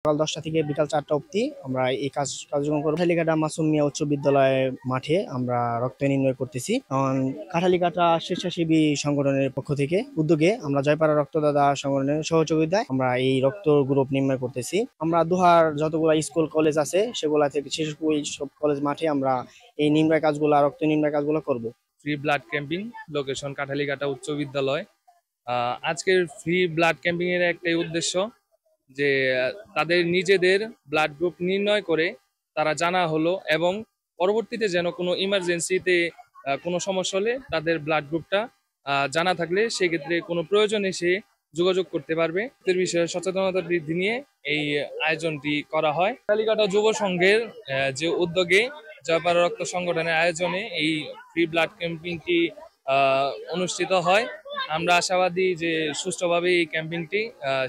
সকাল 10টা থেকে বিকাল 4টা অবধি আমরা এই কার্যক্রম করব। কাঠালিঘাটা মাসুম মিয়া উচ্চ বিদ্যালয় মাঠে আমরা রক্ত নির্ণয় করতেছি। কারণ কাঠালিঘাটা স্বেচ্ছাসেবী সংগঠনের পক্ষ থেকে উদ্যোগে আমরা জয়পাড়া রক্তদাতা সংগঠনের সহযোগিতায় আমরা এই রক্ত গ্রুপ নির্ণয় করতেছি। আমরা দোহার যতগুলা স্কুল কলেজ আছে সেগুলা থেকে বিশেষ করে সব কলেজ মাঠে আমরা এই রক্ত নির্ণয় কাজগুলো করব। ফ্রি ব্লাড ক্যাম্পিং, লোকেশন কাঠালিঘাটা উচ্চ বিদ্যালয়। আজকের ফ্রি ব্লাড ক্যাম্পিং এর একটাই উদ্দেশ্য যে তাদের নিজেদের ব্লাড গ্রুপ নির্ণয় করে তারা জানা হলো, এবং পরবর্তীতে যেন কোনো ইমার্জেন্সিতে কোনো সমস্যা হলে তাদের ব্লাড গ্রুপটা জানা থাকলে সেক্ষেত্রে কোনো প্রয়োজন এসে যোগাযোগ করতে পারবে। এর বিষয়ে সচেতনতা বৃদ্ধি নিয়ে এই আয়োজনটি করা হয়। কাঠালিঘাটা যুব সংঘের যে উদ্যোগে জয়পাড়া রক্ত সংগঠনের আয়োজনে এই ফ্রি ব্লাড ক্যাম্পিংটি অনুষ্ঠিত হয়। আমরা আশাবাদী যে সুষ্ঠুভাবে এই ক্যাম্পিংটি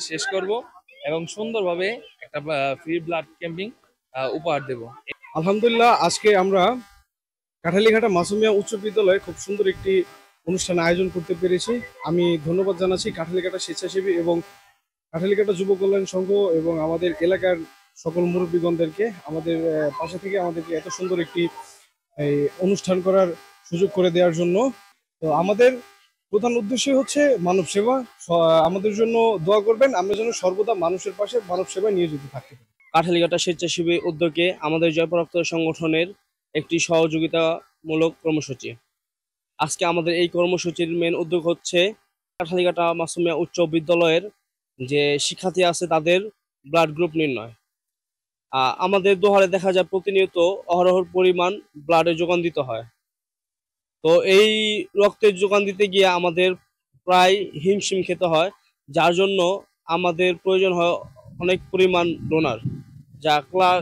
শেষ করব এবং সুন্দরভাবে একটা ফ্রি ব্লাড ক্যাম্পিং উপহার দেব। আলহামদুলিল্লাহ, আজকে আমরা কাঠালিঘাটা মাসুম মিয়া উচ্চ বিদ্যালয়ে খুব সুন্দর একটি অনুষ্ঠান আয়োজন করতে পেরেছি। আমি ধন্যবাদ জানাচ্ছি কাঠালিঘাটা স্বেচ্ছাসেবী এবং কাঠালিঘাটা যুব কল্যাণ সংঘ এবং আমাদের এলাকার সকল মুরব্বীগণদেরকে আমাদের পাশে থেকে আমাদেরকে এত সুন্দর একটি অনুষ্ঠান করার সুযোগ করে দেওয়ার জন্য। তো আমাদের প্রধান উদ্দেশ্য হচ্ছে মানব সেবা। আমাদের জন্য দোয়া করবেন, আমরা যেন সর্বদা মানুষের পাশে মানব সেবায় নিয়োজিত থাকতে পারি। কাঠালিঘাটা স্বেচ্ছাসেবী উদ্যোগে আমাদের জয়পাড়া রক্ত সংগঠনের একটি সহযোগিতামূলক কর্মসূচি। আজকে আমাদের এই কর্মসূচির মেন উদ্যোগ হচ্ছে কাঠালিঘাটা মাসুম মিয়া উচ্চ বিদ্যালয়ের যে শিক্ষার্থী আছে তাদের ব্লাড গ্রুপ নির্ণয়। আমাদের দোহারে দেখা যায় প্রতিনিয়ত অহরহর পরিমাণ ব্লাডের যোগান দিতে হয়। তো এই রক্তের যোগান দিতে গিয়ে আমাদের প্রায় হিমশিম খেতে হয়, যার জন্য আমাদের প্রয়োজন হয় অনেক পরিমাণ ডোনার, যা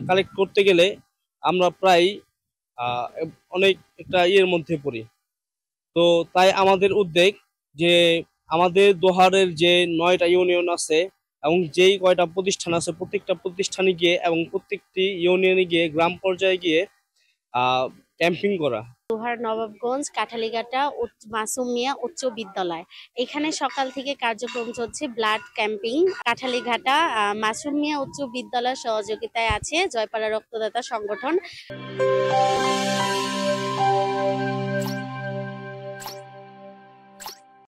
কালেক্ট করতে গেলে আমরা প্রায় অনেক একটা মধ্যে পড়ি। তো তাই আমাদের উদ্যোগ যে আমাদের দোহারের যে 9টা ইউনিয়ন আছে এবং যেই কয়টা প্রতিষ্ঠান আছে প্রত্যেকটা প্রতিষ্ঠানে গিয়ে এবং প্রত্যেকটি ইউনিয়নে গিয়ে গ্রাম পর্যায়ে গিয়ে ক্যাম্পিং করা। দোহার নবাবগঞ্জ কাঠালিঘাটা মাসুম মিয়া উচ্চ বিদ্যালয়, এখানে সকাল থেকে কার্যক্রম চলছে ব্লাড ক্যাম্পিং। কাঠালিঘাটা মাসুম মিয়া উচ্চ বিদ্যালয় সহযোগিতায় আছে জয়পাড়া রক্তদাতা সংগঠন।